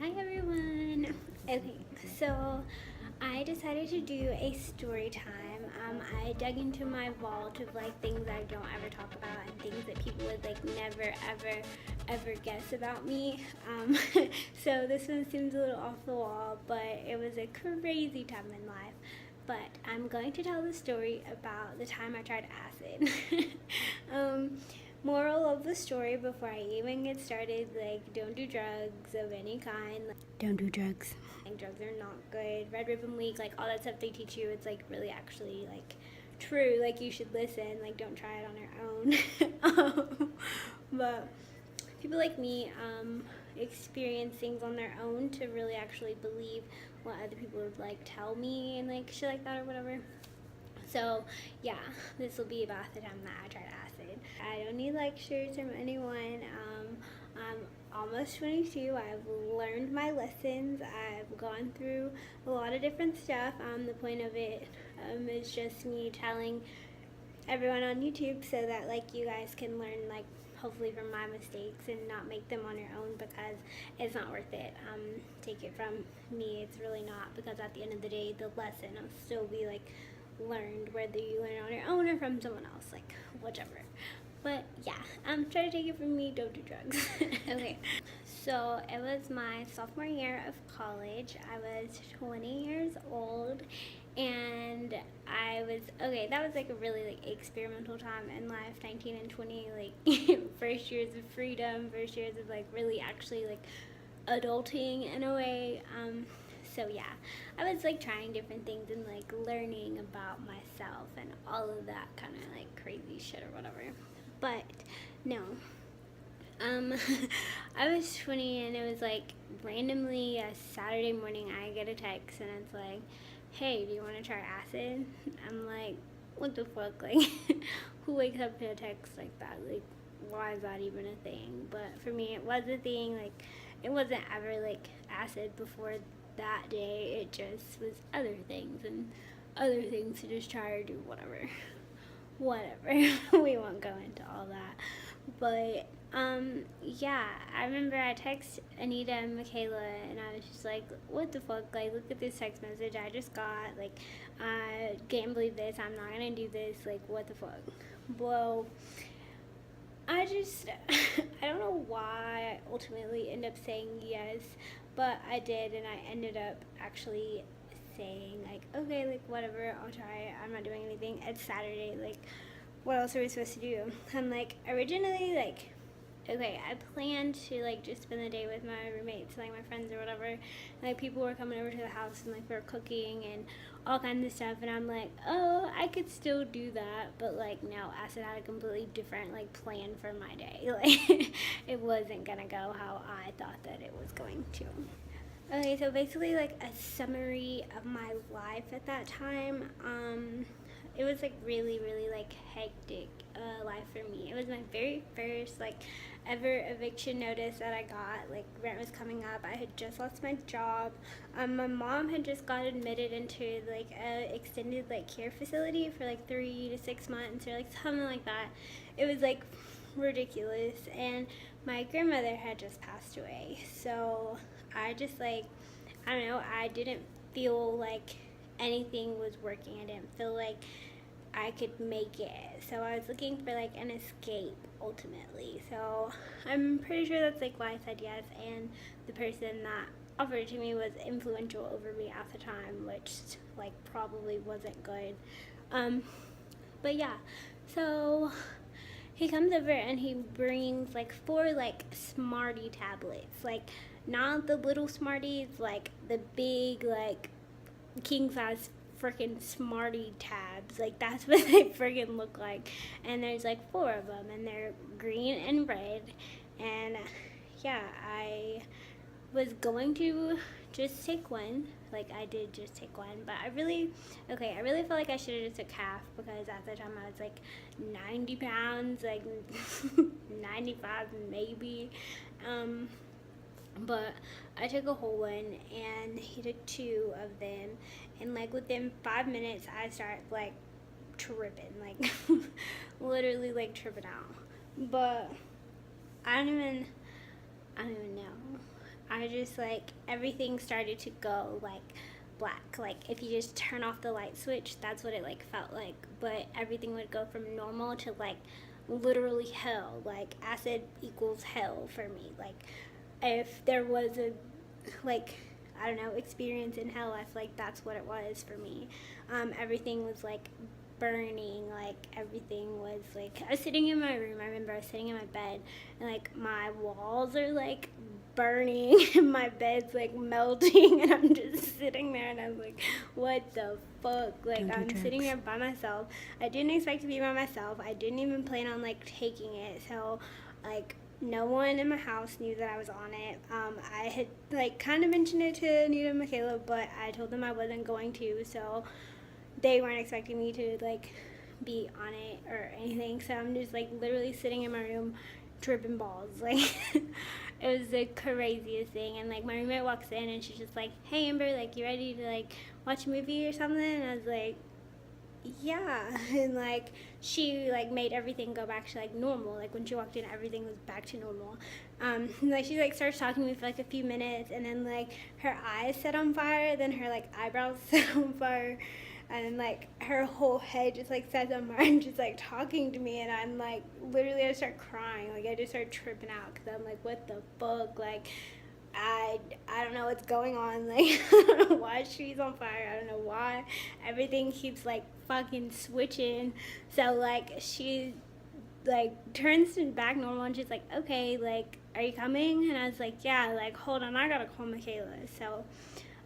Hi everyone. Okay, so I decided to do a story time. I dug into my vault of things I don't ever talk about and things that people would never ever guess about me. So this one seems a little off the wall, but it was a crazy time in life. But I'm going to tell the story about the time I tried acid. um, Moral of the story before I even get started, don't do drugs of any kind. Don't do drugs. Drugs are not good. Red Ribbon Week, all that stuff they teach you, it's really actually true. You should listen. Don't try it on your own. But people like me experience things on their own to really actually believe what other people would tell me and shit like that or whatever. So yeah, this will be about the time that I tried acid. I don't need lectures from anyone. I'm almost 22. I've learned my lessons. I've gone through a lot of different stuff. The point of it is just me telling everyone on YouTube so that you guys can learn hopefully from my mistakes and not make them on your own, because it's not worth it. Take it from me, it's really not, because at the end of the day the lesson will still be learned whether you learn on your own or from someone else, whichever. But yeah, try to take it from me, don't do drugs. Okay, so it was my sophomore year of college. I was 20 years old, and that was a really experimental time in life. 19 and 20, first years of freedom, first years of really actually adulting in a way. So yeah, I was trying different things and learning about myself and all of that kind of crazy shit or whatever. But no, I was 20, and it was randomly a Saturday morning I get a text and it's hey, do you want to try acid? I'm like, what the fuck? Who wakes up to a text like that? Why is that even a thing? But for me, it was a thing. It wasn't ever acid before that day. It just was other things and other things to just try to do whatever. We won't go into all that. But yeah, I remember I texted Anita and Michaela, and I was just what the fuck? Look at this text message I just got. I can't believe this. I'm not gonna do this. What the fuck? Well, I just, I don't know why I ultimately ended up saying yes, but I did, and I ended up actually saying, okay, whatever, I'll try it. I'm not doing anything. It's Saturday. What else are we supposed to do? I'm originally, okay, I planned to just spend the day with my roommates, my friends or whatever. And, people were coming over to the house and we were cooking and all kinds of stuff. And I'm oh, I could still do that, but no, acid had a completely different plan for my day. It wasn't gonna go how I thought that it was going to. Okay, so basically a summary of my life at that time. It was really hectic life for me. It was my very first ever eviction notice that I got. Rent was coming up. I had just lost my job. My mom had just got admitted into a extended care facility for 3 to 6 months or something like that. It was ridiculous, and my grandmother had just passed away. So I just I don't know, I didn't feel anything was working. I didn't feel I could make it. So I was looking for an escape ultimately. So I'm pretty sure that's why I said yes, and the person that offered it to me was influential over me at the time, which probably wasn't good. But yeah, so he comes over and he brings 4 Smartie tablets, not the little Smarties, the big king size freaking Smartie tabs. That's what they freaking look like. And there's 4 of them, and they're green and red. And yeah, I was going to just take one. I did just take one, but I really felt I should have just took half, because at the time I was 90 pounds, 95 maybe. But I took a whole one, and he took 2 of them, and within 5 minutes I started tripping, literally tripping out. But I don't even know. I was just like, everything started to go like black. Like if you just turn off the light switch, that's what it like felt like. But everything would go from normal to like literally hell. Like acid equals hell for me. Like if there was a like, I don't know, experience in hell, I feel like that's what it was for me. Everything was like burning, like everything was like, I was sitting in my room, I remember I was sitting in my bed, and like my walls are like burning and my bed's like melting, and I'm just sitting there and I'm like, what the fuck? Like I'm sitting there by myself. I didn't expect to be by myself. I didn't even plan on like taking it, so like no one in my house knew that I was on it. I had like kind of mentioned it to Anita and Michaela, but I told them I wasn't going to, so they weren't expecting me to like be on it or anything. So I'm just like literally sitting in my room tripping balls. Like it was the craziest thing. And like my roommate walks in and she's just like, hey Amber, like you ready to like watch a movie or something? And I was like, yeah. And like she like made everything go back to like normal. Like when she walked in, everything was back to normal. Like she like starts talking to me for like a few minutes, and then like her eyes set on fire, then her like eyebrows set on fire, and like her whole head just like sets on fire, and she's like talking to me, and I'm like literally I start crying. Like I just start tripping out because I'm like, what the fuck? Like I don't know what's going on. Like I don't know why she's on fire. I don't know why everything keeps like fucking switching. So like she like turns back normal, and she's like, okay, like are you coming? And I was like, yeah. Like hold on, I gotta call Michaela. So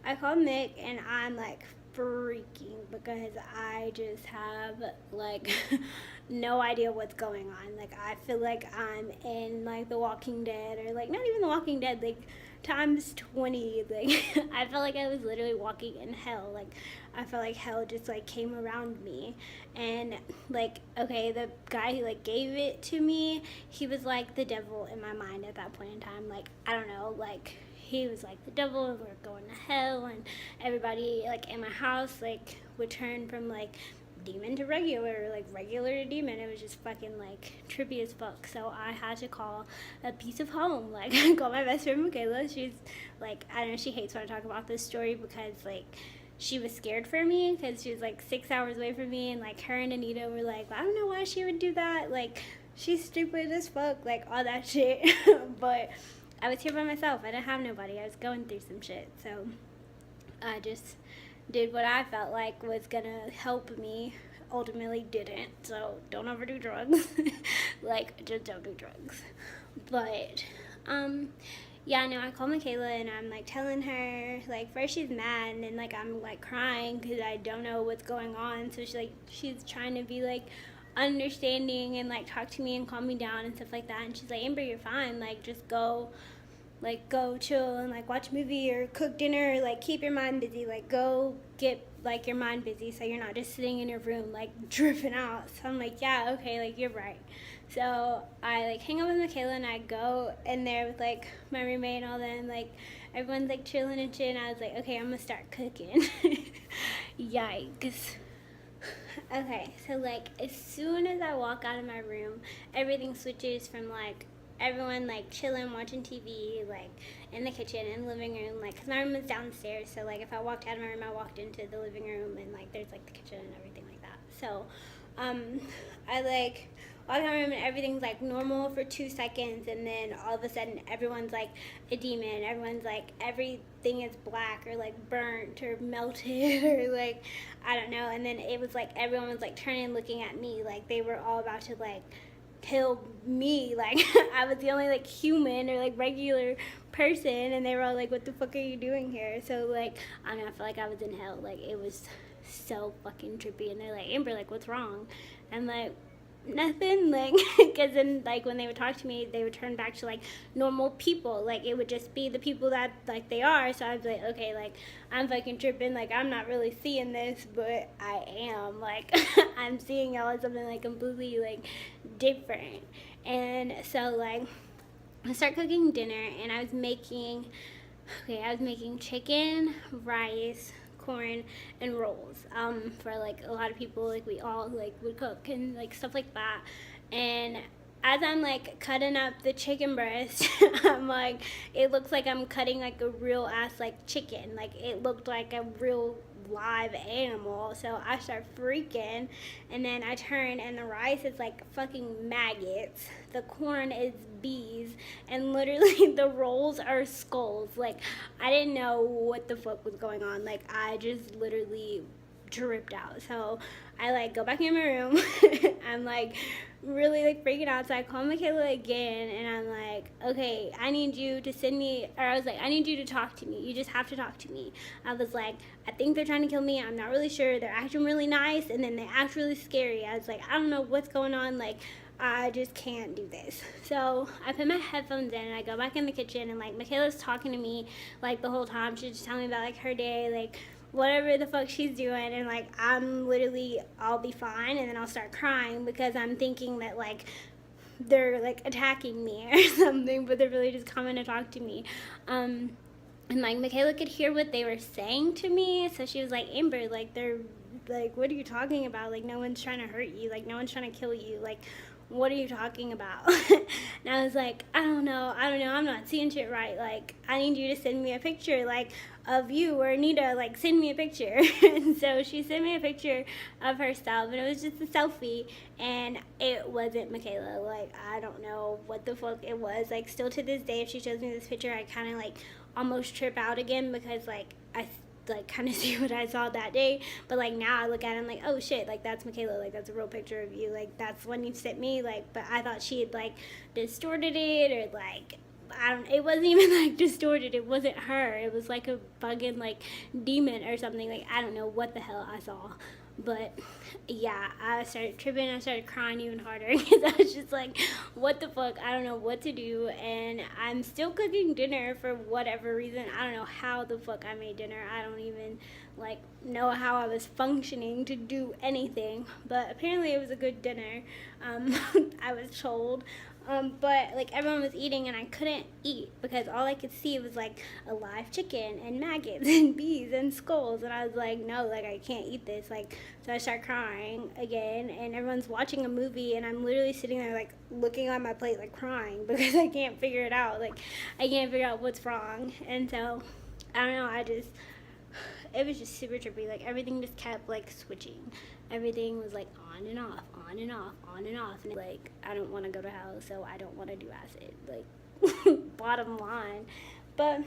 I called Mick, and I'm like freaking because I just have like no idea what's going on. Like I feel like I'm in like The Walking Dead, or like not even The Walking Dead, like times 20. Like I felt like I was literally walking in hell. Like I felt like hell just like came around me. And like, okay, the guy who like gave it to me, he was like the devil in my mind at that point in time. Like I don't know, like he was like the devil, and we're going to hell, and everybody like in my house like would turn from like demon to regular, like regular to demon. It was just fucking like trippy as fuck. So I had to call a piece of home. Like I called my best friend Michaela. She's like, I don't know, she hates when I talk about this story because like she was scared for me because she was like 6 hours away from me, and like her and Anita were like, I don't know why she would do that, like she's stupid as fuck, like all that shit. But I was here by myself. I didn't have nobody. I was going through some shit. So I just did what I felt like was gonna help me. Ultimately didn't. So don't overdo drugs. Like just don't do drugs. But yeah, no, I called Michaela, and I'm like telling her, like first she's mad, and then like I'm like crying because I don't know what's going on. So she's trying to be like understanding and like talk to me and calm me down and stuff like that. And she's like, Amber, you're fine. Like just go chill and like watch a movie or cook dinner, or like keep your mind busy. Like go get like your mind busy so you're not just sitting in your room like dripping out. So I'm like, yeah, okay, like you're right. So I like hang out with Michaela, and I go in there with like my roommate and all that, and like everyone's like chilling and shit, and I was like, okay, I'm gonna start cooking. Yikes. Okay, so like as soon as I walk out of my room, everything switches from like everyone like chilling, watching TV, like in the kitchen, in the living room, like, cause my room is downstairs, so like if I walked out of my room, I walked into the living room, and like there's like the kitchen and everything like that. So I like walk out of my room, and everything's like normal for 2 seconds, and then all of a sudden everyone's like a demon. Everyone's like, everything is black or like burnt or melted or like I don't know. And then it was like everyone was like turning and looking at me, like they were all about to like kill me. Like I was the only like human or like regular person, and they were all like, what the fuck are you doing here? So like I don't know, I felt like I was in hell. Like it was so fucking trippy. And they're like, Amber, like what's wrong? I'm like, nothing. Like because then like when they would talk to me, they would turn back to like normal people. Like it would just be the people that like they are. So I was like, okay, like I'm fucking tripping. Like I'm not really seeing this, but I am. Like I'm seeing y'all as something like completely like different. And so like I start cooking dinner, and I was making chicken, rice, corn, and rolls for like a lot of people. Like we all like would cook and like stuff like that. And as I'm like cutting up the chicken breast, I'm like, it looks like I'm cutting like a real ass like chicken. Like it looked like a real live animal. So I start freaking, and then I turn, and the rice is like fucking maggots. The corn is bees, and literally the rolls are skulls. Like I didn't know what the fuck was going on. Like I just literally tripped out. So I like go back in my room. I'm like really like freaking out. So I call Michaela again, and I'm like, okay, I need you to send me, or I was like, I need you to talk to me. You just have to talk to me. I was like, I think they're trying to kill me. I'm not really sure. They're acting really nice, and then they act really scary. I was like, I don't know what's going on. Like I just can't do this. So I put my headphones in, and I go back in the kitchen, and like Michaela's talking to me like the whole time. She's just telling me about like her day, like whatever the fuck she's doing, and like I'm literally, I'll be fine, and then I'll start crying because I'm thinking that like they're like attacking me or something, but they're really just coming to talk to me. And like Michaela could hear what they were saying to me, so she was like, Amber, like they're like, what are you talking about? Like no one's trying to hurt you, like no one's trying to kill you, like what are you talking about? And I was like, I don't know, I'm not seeing shit right. Like I need you to send me a picture like of you or Anita, like send me a picture. And so she sent me a picture of herself, and it was just a selfie, and it wasn't Michaela. Like I don't know what the fuck it was. Like still to this day, if she shows me this picture, I kind of like almost trip out again, because like I like kind of see what I saw that day, but like now I look at it and I'm like, oh shit, like that's Michaela, like that's a real picture of you, like that's when you sent me, like, but I thought she had like distorted it, or like it wasn't even like distorted, it wasn't her, it was like a bugging like demon or something, like I don't know what the hell I saw. But yeah, I started tripping, I started crying even harder because I was just like, what the fuck, I don't know what to do. And I'm still cooking dinner for whatever reason. I don't know how the fuck I made dinner. I don't even like know how I was functioning to do anything, but apparently it was a good dinner. I was told. But like everyone was eating, and I couldn't eat because all I could see was like a live chicken and maggots and bees and skulls, and I was like, no, like I can't eat this. Like so I start crying again, and everyone's watching a movie, and I'm literally sitting there like looking at my plate like crying because I can't figure it out. Like I can't figure out what's wrong. And so I don't know, it was just super trippy. Like everything just kept like switching. Everything was like on and off, on and off, on and off. And like I don't want to go to hell, so I don't want to do acid. Like bottom line. But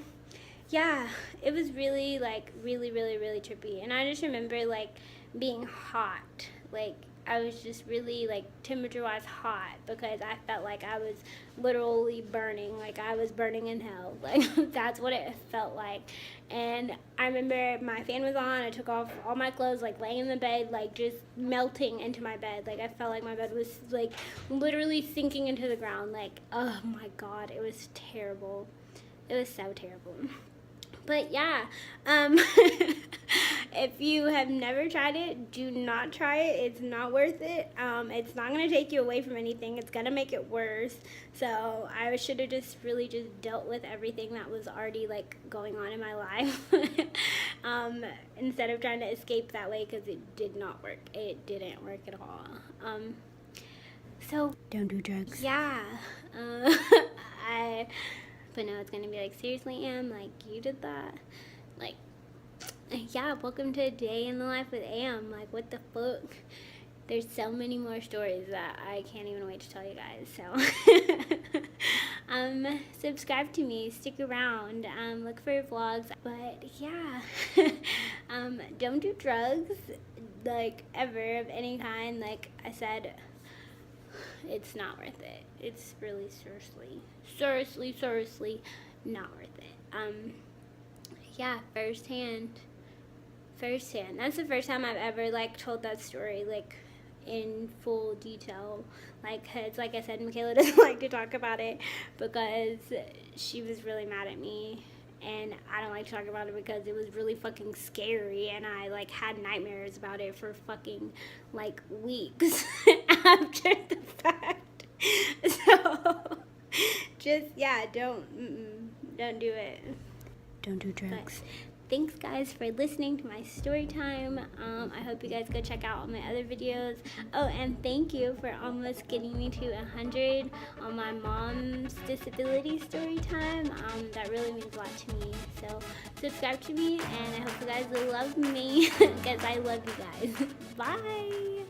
yeah, it was really like really, really, really trippy. And I just remember like being hot. Like I was just really like temperature-wise hot because I felt like I was literally burning, like I was burning in hell. Like that's what it felt like. And I remember my fan was on, I took off all my clothes, like laying in the bed, like just melting into my bed. Like I felt like my bed was like literally sinking into the ground. Like, oh my God, it was terrible. It was so terrible. But yeah, if you have never tried it, do not try it. It's not worth it. It's not going to take you away from anything. It's going to make it worse. So I should have just really just dealt with everything that was already like going on in my life instead of trying to escape that way, because it did not work. It didn't work at all. So don't do drugs. Yeah. But no, it's gonna be like, seriously, Am, like, you did that? Like, yeah, welcome to A Day in the Life with Am. Like, what the fuck? There's so many more stories that I can't even wait to tell you guys. So, subscribe to me, stick around, look for vlogs. But yeah, don't do drugs, like, ever of any kind. Like I said, it's not worth it. It's really seriously not worth it. Yeah, firsthand. That's the first time I've ever like told that story like in full detail. Like, 'cause like I said, Michaela doesn't like to talk about it because she was really mad at me. And I don't like to talk about it because it was really fucking scary, and I like had nightmares about it for fucking like weeks after the fact. So just don't do it. Don't do drugs. But thanks guys for listening to my story time. I hope you guys go check out all my other videos. Oh, and thank you for almost getting me to 100 on my mom's disability story time. That really means a lot to me. So subscribe to me, and I hope you guys will love me because I love you guys. Bye.